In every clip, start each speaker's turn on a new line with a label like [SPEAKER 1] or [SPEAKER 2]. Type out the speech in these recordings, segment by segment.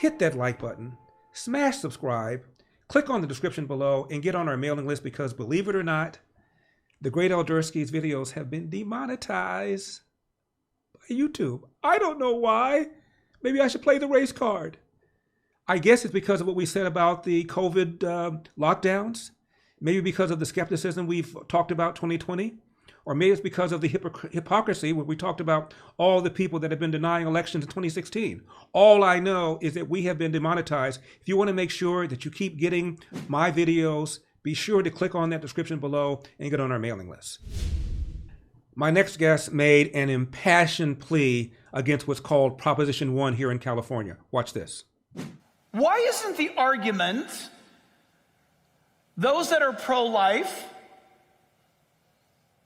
[SPEAKER 1] hit that like button, smash subscribe, click on the description below, and get on our mailing list because, believe it or not, the Great Elderski's videos have been demonetized by YouTube. I don't know why. Maybe I should play the race card. I guess it's because of what we said about the COVID lockdowns. Maybe because of the skepticism we've talked about 2020. Or maybe it's because of the hypocrisy when we talked about all the people that have been denying elections in 2016. All I know is that we have been demonetized. If you want to make sure that you keep getting my videos, be sure to click on that description below and get on our mailing list. My next guest made an impassioned plea against what's called Proposition 1 here in California. Watch this.
[SPEAKER 2] Why isn't the argument those that are pro-life,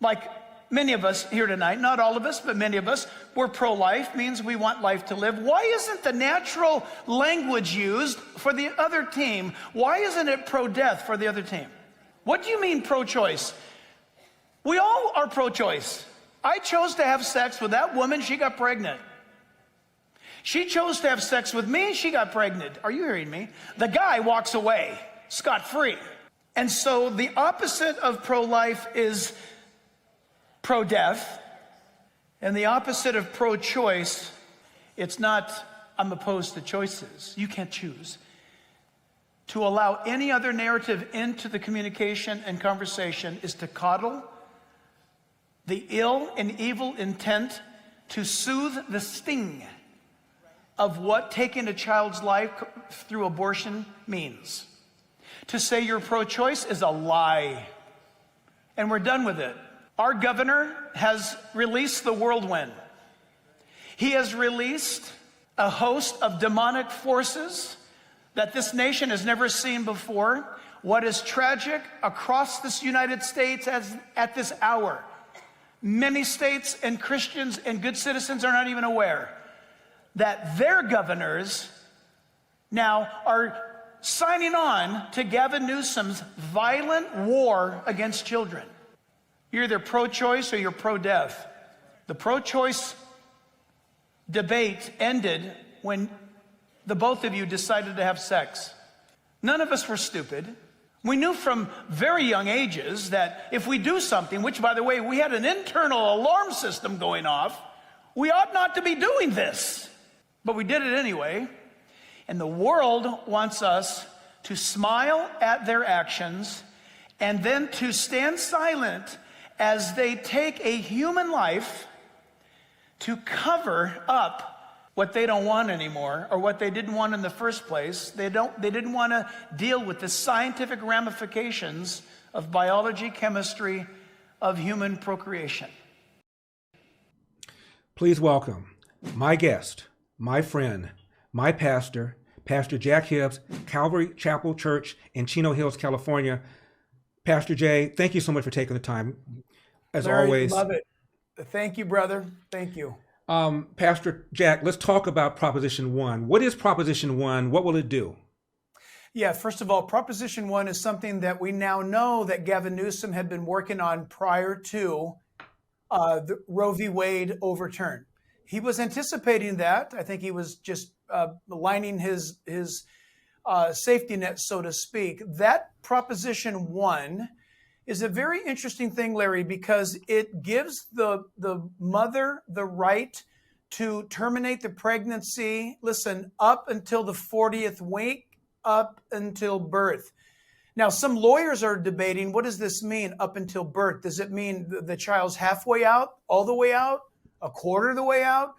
[SPEAKER 2] like many of us here tonight, not all of us, but many of us, we're pro-life, means we want life to live. Why isn't the natural language used for the other team? Why isn't it pro-death for the other team? What do you mean pro-choice? We all are pro-choice. I chose to have sex with that woman, she got pregnant. She chose to have sex with me, she got pregnant. Are you hearing me? The guy walks away, scot-free. And so the opposite of pro-life is pro-death, and the opposite of pro-choice, it's not, I'm opposed to choices. You can't choose. To allow any other narrative into the communication and conversation is to coddle the ill and evil intent to soothe the sting of what taking a child's life through abortion means. To say you're pro-choice is a lie, and we're done with it. Our governor has released the whirlwind. He has released a host of demonic forces that this nation has never seen before. What is tragic across this United States at this hour, many states and Christians and good citizens are not even aware that their governors now are signing on to Gavin Newsom's violent war against children. You're either pro-choice or you're pro-death. The pro-choice debate ended when the both of you decided to have sex. None of us were stupid. We knew from very young ages that if we do something, which by the way, we had an internal alarm system going off, we ought not to be doing this. But we did it anyway. And the world wants us to smile at their actions and then to stand silent as they take a human life to cover up what they don't want anymore, or what they didn't want in the first place. They didn't want to deal with the scientific ramifications of biology, chemistry, of human procreation.
[SPEAKER 1] Please welcome my guest, my friend, my pastor, Pastor Jack Hibbs, Calvary Chapel Church in Chino Hills, California. Pastor Jay, thank you so much for taking the time. As
[SPEAKER 2] Larry,
[SPEAKER 1] always.
[SPEAKER 2] Love it. Thank you, brother. Thank you.
[SPEAKER 1] Pastor Jack, let's talk about Proposition 1. What is Proposition 1? What will it do?
[SPEAKER 2] Yeah, first of all, Proposition 1 is something that we now know that Gavin Newsom had been working on prior to the Roe v. Wade overturn. He was anticipating that. I think he was just lining his safety net, so to speak. That Proposition 1 is a very interesting thing, Larry, because it gives the mother the right to terminate the pregnancy, listen, up until the 40th week, up until birth. Now, some lawyers are debating, what does this mean, up until birth? Does it mean the child's halfway out, all the way out, a quarter of the way out?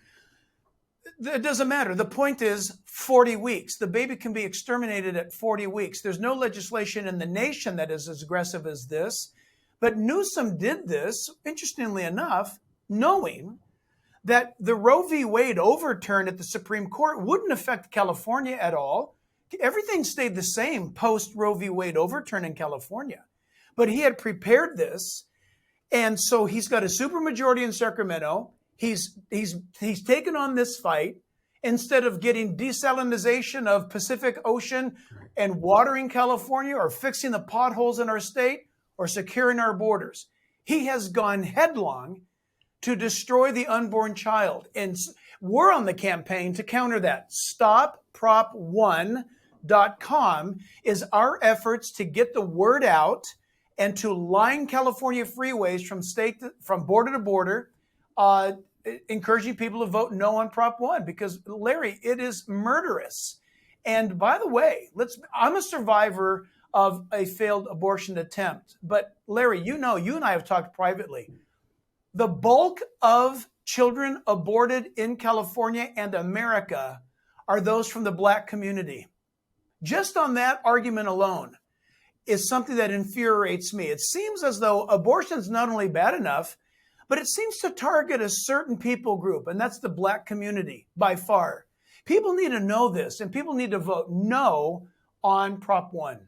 [SPEAKER 2] It doesn't matter. The point is 40 weeks. The baby can be exterminated at 40 weeks. There's no legislation in the nation that is as aggressive as this. But Newsom did this, interestingly enough, knowing that the Roe v. Wade overturn at the Supreme Court wouldn't affect California at all. Everything stayed the same post Roe v. Wade overturn in California. But he had prepared this. And so he's got a supermajority in Sacramento. He's taken on this fight instead of getting desalinization of Pacific Ocean and watering California or fixing the potholes in our state or securing our borders. He has gone headlong to destroy the unborn child. And we're on the campaign to counter that. StopProp1.com is our efforts to get the word out and to line California freeways from border to border, encouraging people to vote no on Prop 1, because, Larry, it is murderous. And by the way, I'm a survivor of a failed abortion attempt. But Larry, you and I have talked privately. The bulk of children aborted in California and America are those from the Black community. Just on that argument alone is something that infuriates me. It seems as though abortion is not only bad enough, but it seems to target a certain people group, and that's the Black community by far. People need to know this, and people need to vote no on Prop 1.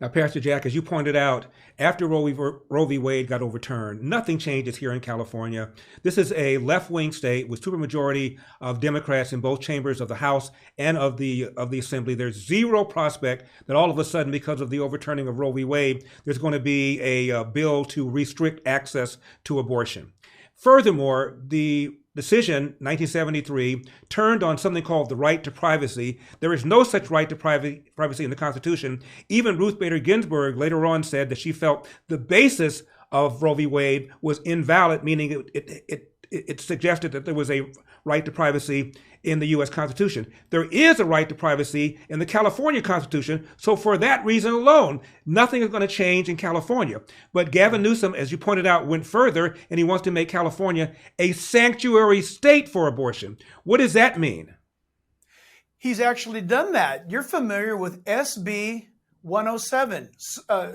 [SPEAKER 1] Now, Pastor Jack, as you pointed out, after Roe v. Wade got overturned, nothing changes here in California. This is a left-wing state with supermajority of Democrats in both chambers of the House and of the Assembly. There's zero prospect that all of a sudden, because of the overturning of Roe v. Wade, there's going to be a bill to restrict access to abortion. Furthermore, the decision, 1973, turned on something called the right to privacy. There is no such right to privacy in the Constitution. Even Ruth Bader Ginsburg later on said that she felt the basis of Roe v. Wade was invalid, meaning it suggested that there was a right to privacy in the U.S. Constitution. There is a right to privacy in the California Constitution, so for that reason alone, nothing is going to change in California. But Gavin Newsom, as you pointed out, went further, and he wants to make California a sanctuary state for abortion. What does that mean?
[SPEAKER 2] He's actually done that. You're familiar with SB 107,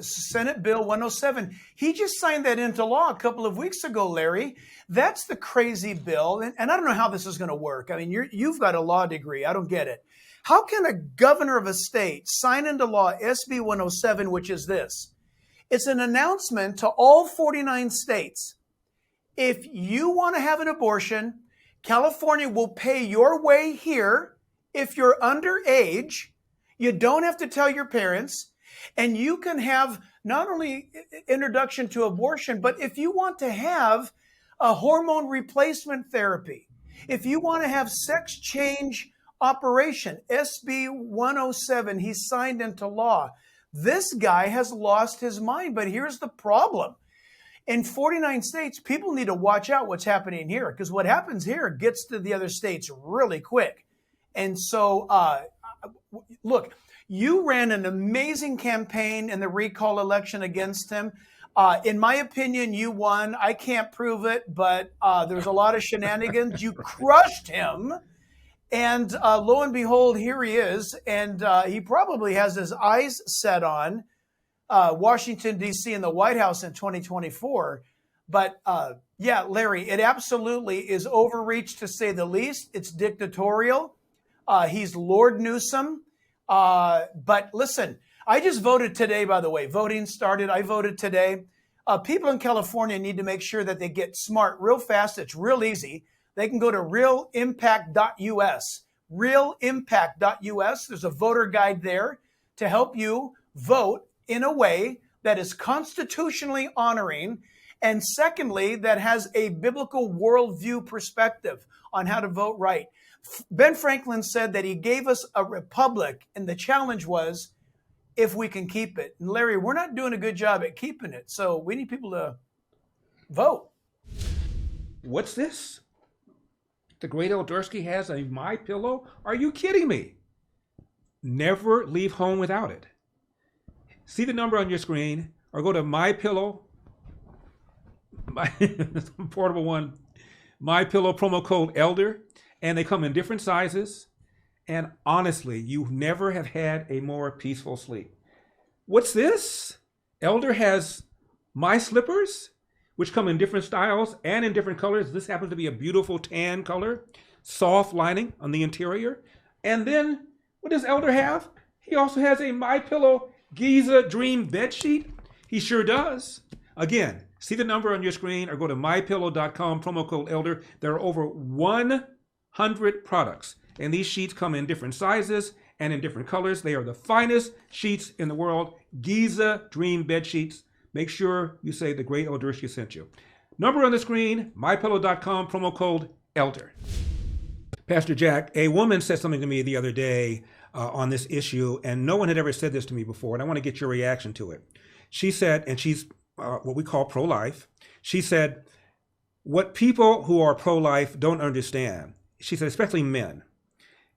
[SPEAKER 2] Senate Bill 107. He just signed that into law a couple of weeks ago, Larry. That's the crazy bill. And I don't know how this is going to work. I mean, you've got a law degree. I don't get it. How can a governor of a state sign into law SB 107, which is this? It's an announcement to all 49 states. If you want to have an abortion, California will pay your way here. If you're underage, you don't have to tell your parents, and you can have not only introduction to abortion, but if you want to have a hormone replacement therapy, if you want to have sex change operation, SB 107, he signed into law. This guy has lost his mind, but here's the problem. In 49 states, people need to watch out what's happening here, because what happens here gets to the other states really quick. And so, look, you ran an amazing campaign in the recall election against him. In my opinion, you won. I can't prove it, but there's a lot of shenanigans. You crushed him. And lo and behold, here he is. And he probably has his eyes set on Washington, D.C. and the White House in 2024. But yeah, Larry, it absolutely is overreach, to say the least. It's dictatorial. He's Lord Newsom. But listen, I just voted today, by the way. Voting started. I voted today. People in California need to make sure that they get smart real fast. It's real easy. They can go to realimpact.us. Realimpact.us. There's a voter guide there to help you vote in a way that is constitutionally honoring, and secondly, that has a biblical worldview perspective on how to vote right. Ben Franklin said that he gave us a republic, and the challenge was if we can keep it. And Larry, we're not doing a good job at keeping it, so we need people to vote.
[SPEAKER 1] What's this? The great Eldersky has a MyPillow? Are you kidding me? Never leave home without it. See the number on your screen, or go to MyPillow, my portable one, MyPillow promo code ELDER. And they come in different sizes. And honestly, you never have had a more peaceful sleep. What's this? Elder has My Slippers, which come in different styles and in different colors. This happens to be a beautiful tan color, soft lining on the interior. And then what does Elder have? He also has a MyPillow Giza Dream bedsheet. He sure does. Again, see the number on your screen or go to mypillow.com, promo code ELDER. There are over 100 products, and these sheets come in different sizes and in different colors. They are the finest sheets in the world. Giza Dream bed sheets. Make sure you say the great Eldersky sent you. Number on the screen, MyPillow.com, promo code ELDER. Pastor Jack, a woman said something to me the other day on this issue, and no one had ever said this to me before, and I want to get your reaction to it. She said, and she's what we call pro-life, she said, what people who are pro-life don't understand, she said, especially men,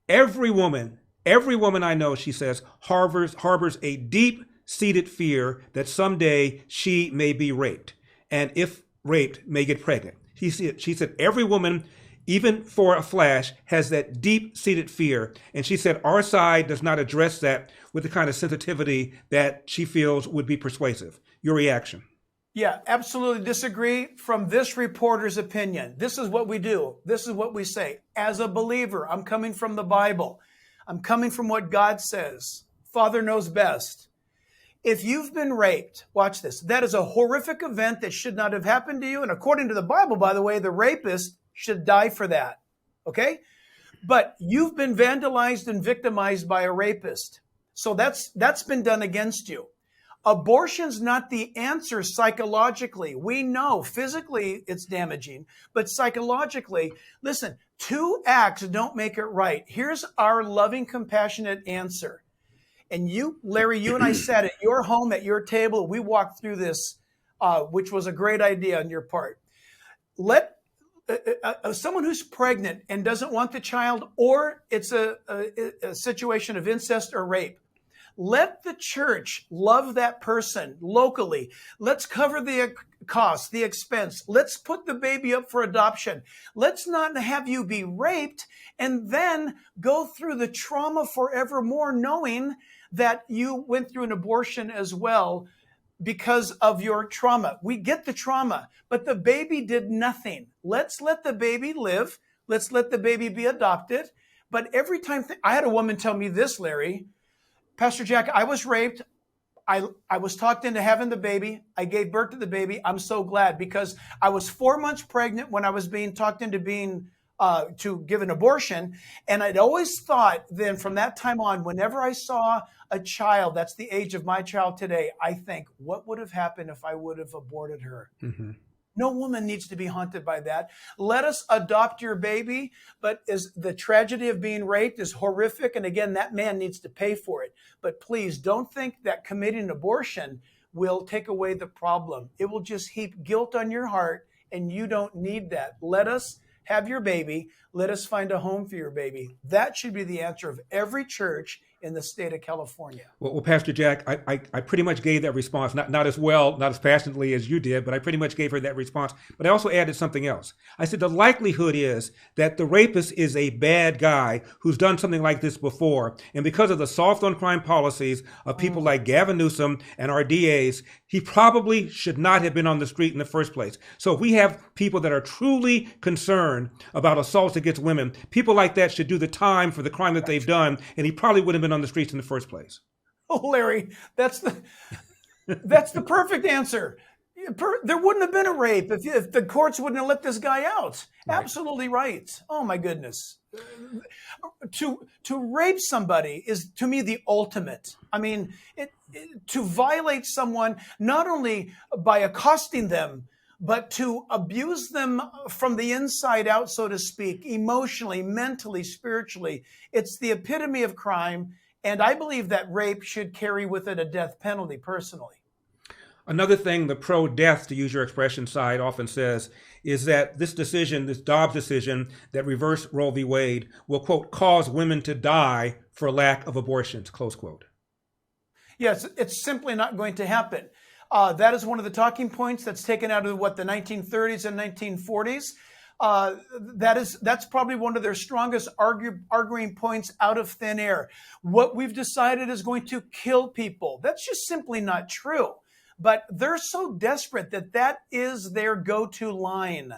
[SPEAKER 1] every woman I know, she says, harbors a deep-seated fear that someday she may be raped, and if raped, may get pregnant. She said, every woman, even for a flash, has that deep-seated fear. And she said our side does not address that with the kind of sensitivity that she feels would be persuasive. Your reaction?
[SPEAKER 2] Yeah, absolutely disagree from this reporter's opinion. This is what we do. This is what we say. As a believer, I'm coming from the Bible. I'm coming from what God says. Father knows best. If you've been raped, watch this. That is a horrific event that should not have happened to you. And according to the Bible, by the way, the rapist should die for that. Okay? But you've been vandalized and victimized by a rapist. So that's been done against you. Abortion's not the answer psychologically. We know physically it's damaging, but psychologically, listen, 2 acts don't make it right. Here's our loving, compassionate answer. And you, Larry, you and I sat at your home, at your table. We walked through this, which was a great idea on your part. Let someone who's pregnant and doesn't want the child, or it's a situation of incest or rape, let the church love that person locally. Let's cover the cost, the expense. Let's put the baby up for adoption. Let's not have you be raped and then go through the trauma forevermore, knowing that you went through an abortion as well because of your trauma. We get the trauma, but the baby did nothing. Let's let the baby live. Let's let the baby be adopted. But every time, I had a woman tell me this, Larry, Pastor Jack, I was raped. I was talked into having the baby. I gave birth to the baby. I'm so glad because I was 4 months pregnant when I was being talked into being to give an abortion. And I'd always thought then from that time on, whenever I saw a child, that's the age of my child today, I think, what would have happened if I would have aborted her? Mm-hmm. No woman needs to be haunted by that. Let us adopt your baby, but is the tragedy of being raped is horrific. And again, that man needs to pay for it. But please don't think that committing an abortion will take away the problem. It will just heap guilt on your heart, and you don't need that. Let us have your baby. Let us find a home for your baby. That should be the answer of every church in the state of California.
[SPEAKER 1] Well, Pastor Jack, I pretty much gave that response, not as well, not as passionately as you did, but I pretty much gave her that response. But I also added something else. I said the likelihood is that the rapist is a bad guy who's done something like this before. And because of the soft on crime policies of people like Gavin Newsom and our DAs, he probably should not have been on the street in the first place. So if we have people that are truly concerned about assaults against women, people like that should do the time for the crime that they've done, and he probably would have been on the streets in the first place.
[SPEAKER 2] Oh, Larry, that's the perfect answer. There wouldn't have been a rape if the courts wouldn't have let this guy out. Right. Absolutely right. Oh my goodness. To rape somebody is, to me, the ultimate. I mean, to violate someone not only by accosting them, but to abuse them from the inside out, so to speak, emotionally, mentally, spiritually. It's the epitome of crime. And I believe that rape should carry with it a death penalty, personally.
[SPEAKER 1] Another thing the pro-death, to use your expression, side often says is that this decision, this Dobbs decision that reversed Roe v. Wade will, quote, cause women to die for lack of abortions, close quote.
[SPEAKER 2] Yes, it's simply not going to happen. That is one of the talking points that's taken out of the 1930s and 1940s. That's probably one of their strongest arguing points out of thin air. What we've decided is going to kill people. That's just simply not true. But they're so desperate that is their go-to line.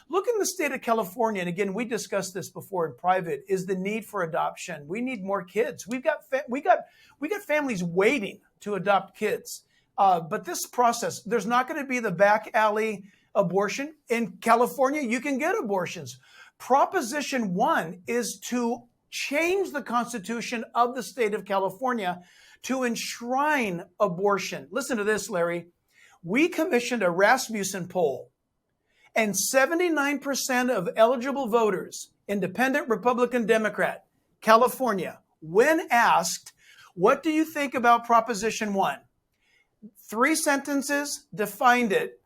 [SPEAKER 2] Look in the state of California, and again, we discussed this before in private, is the need for adoption. We need more kids. We got families waiting to adopt kids. But this process, there's not going to be the back alley abortion. In California, you can get abortions. Proposition 1 is to change the Constitution of the state of California to enshrine abortion. Listen to this, Larry. We commissioned a Rasmussen poll. And 79% of eligible voters, independent, Republican, Democrat, California, when asked, what do you think about Proposition 1? 3 sentences defined it.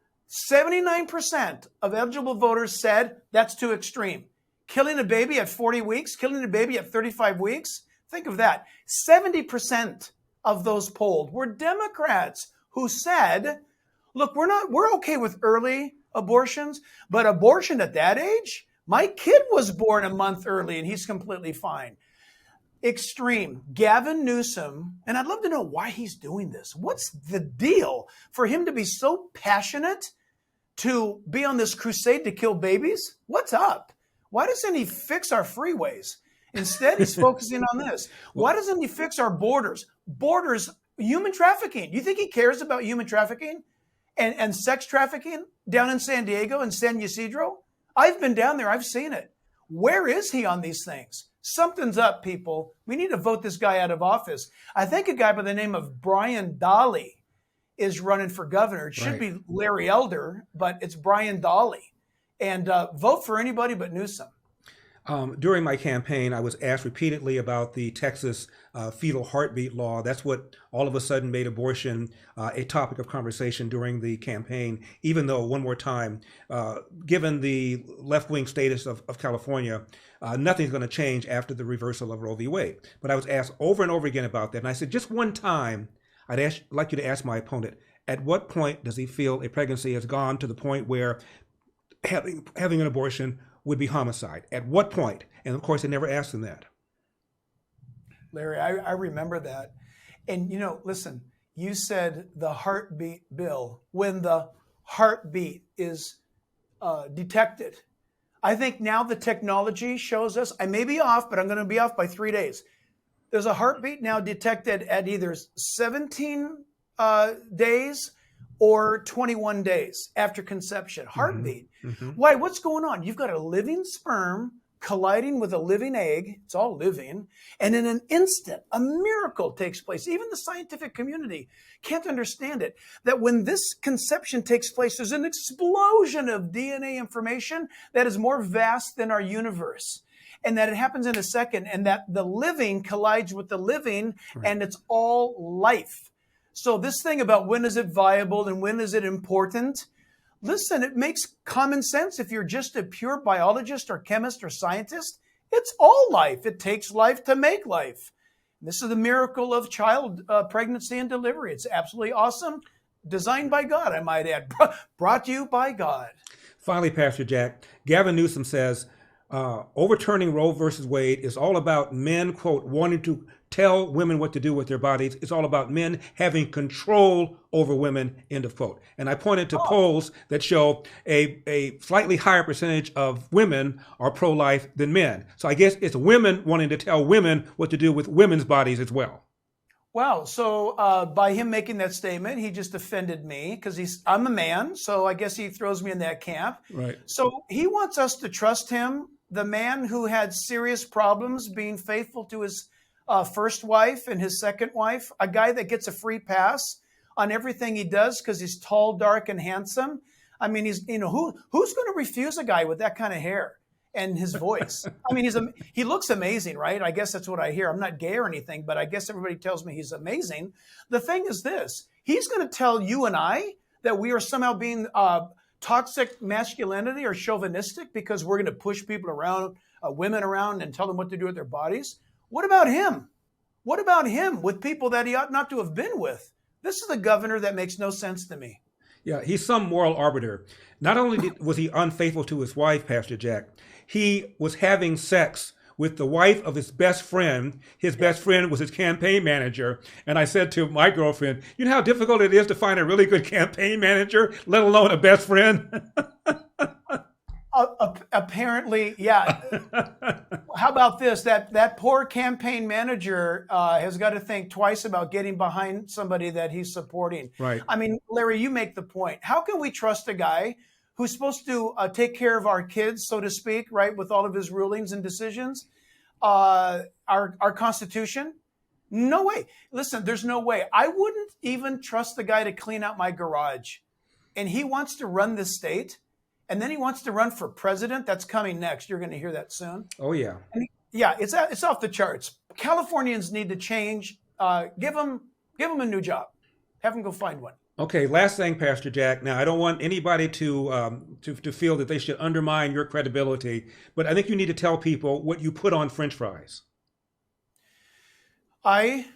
[SPEAKER 2] 79% of eligible voters said that's too extreme. Killing a baby at 40 weeks, killing a baby at 35 weeks. Think of that. 70% of those polled were Democrats who said, look, we're okay with early abortions, but abortion at that age? My kid was born a month early and he's completely fine. Extreme. Gavin Newsom, and I'd love to know why he's doing this. What's the deal for him to be so passionate to be on this crusade to kill babies? What's up? Why doesn't he fix our freeways? Instead, he's focusing on this. Why doesn't he fix our borders? Borders, human trafficking. You think he cares about human trafficking and sex trafficking down in San Diego and San Ysidro? I've been down there. I've seen it. Where is he on these things? Something's up, people. We need to vote this guy out of office. I think a guy by the name of Brian Daly is running for governor. It should be Larry Elder, but it's Brian Daly. And vote for anybody but Newsom.
[SPEAKER 1] During my campaign, I was asked repeatedly about the Texas fetal heartbeat law. That's what all of a sudden made abortion a topic of conversation during the campaign, even though, one more time, given the left-wing status of California, nothing's going to change after the reversal of Roe v. Wade. But I was asked over and over again about that. And I said, just one time, like you to ask my opponent, at what point does he feel a pregnancy has gone to the point where having an abortion would be homicide? At what point? And of course, I never asked him that.
[SPEAKER 2] Larry, I remember that. And listen, you said the heartbeat bill, when the heartbeat is detected. I think now the technology shows us, I may be off, but I'm going to be off by 3 days. There's a heartbeat now detected at either 17 days or 21 days after conception. Heartbeat. Mm-hmm. Why? What's going on? You've got a living sperm colliding with a living egg. It's all living. And in an instant, a miracle takes place. Even the scientific community can't understand it. That when this conception takes place, there's an explosion of DNA information that is more vast than our universe. And that it happens in a second. And that the living collides with the living, and it's all life. So this thing about when is it viable and when is it important? Listen, it makes common sense if you're just a pure biologist or chemist or scientist. It's all life. It takes life to make life. This is the miracle of child pregnancy and delivery. It's absolutely awesome. Designed by God, I might add. Brought to you by God.
[SPEAKER 1] Finally, Pastor Jack, Gavin Newsom says, overturning Roe versus Wade is all about men, quote, wanting to tell women what to do with their bodies. It's all about men having control over women, end of quote. And I pointed to polls that show a slightly higher percentage of women are pro-life than men. So I guess it's women wanting to tell women what to do with women's bodies as well.
[SPEAKER 2] Wow. So by him making that statement, he just offended me because I'm a man. So I guess he throws me in that camp.
[SPEAKER 1] Right.
[SPEAKER 2] So he wants us to trust him, the man who had serious problems being faithful to his first wife and his second wife, a guy that gets a free pass on everything he does because he's tall, dark, and handsome. I mean, who's going to refuse a guy with that kind of hair and his voice? I mean, he looks amazing, right? I guess that's what I hear. I'm not gay or anything, but I guess everybody tells me he's amazing. The thing is this, he's going to tell you and I that we are somehow being toxic masculinity or chauvinistic because we're going to push people around, women around and tell them what to do with their bodies. What about him? What about him with people that he ought not to have been with? This is a governor that makes no sense to me.
[SPEAKER 1] Yeah, he's some moral arbiter. Not only was he unfaithful to his wife, Pastor Jack, he was having sex with the wife of his best friend. His best friend was his campaign manager. And I said to my girlfriend, you know how difficult it is to find a really good campaign manager, let alone a best friend?
[SPEAKER 2] Apparently, yeah. How about this? That poor campaign manager has got to think twice about getting behind somebody that he's supporting.
[SPEAKER 1] Right.
[SPEAKER 2] I mean, Larry, you make the point. How can we trust a guy who's supposed to take care of our kids, so to speak, right, with all of his rulings and decisions, our Constitution? No way. Listen, there's no way. I wouldn't even trust the guy to clean out my garage. And he wants to run this state. And then he wants to run for president. That's coming next. You're going to hear that soon.
[SPEAKER 1] Oh, yeah.
[SPEAKER 2] Yeah, it's off the charts. Californians need to change. Give them a new job. Have them go find one.
[SPEAKER 1] Okay, last thing, Pastor Jack. Now, I don't want anybody to feel that they should undermine your credibility, but I think you need to tell people what you put on French fries.
[SPEAKER 2] I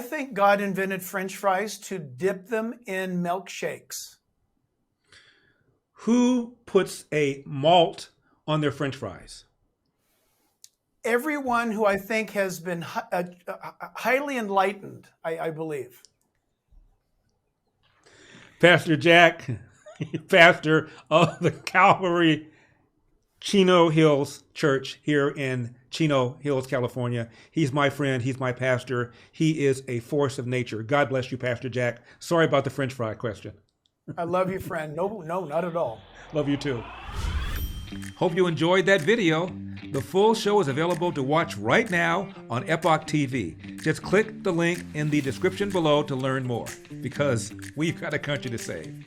[SPEAKER 2] think God invented French fries to dip them in milkshakes.
[SPEAKER 1] Who puts a malt on their French fries?
[SPEAKER 2] Everyone who I think has been highly enlightened, I believe.
[SPEAKER 1] Pastor Jack, pastor of the Calvary Chino Hills Church here in Chino Hills, California. He's my friend. He's my pastor. He is a force of nature. God bless you, Pastor Jack. Sorry about the French fry question.
[SPEAKER 2] I love you, friend. No, not at all.
[SPEAKER 1] Love you too. Hope you enjoyed that video. The full show is available to watch right now on Epoch TV. Just click the link in the description below to learn more, because we've got a country to save.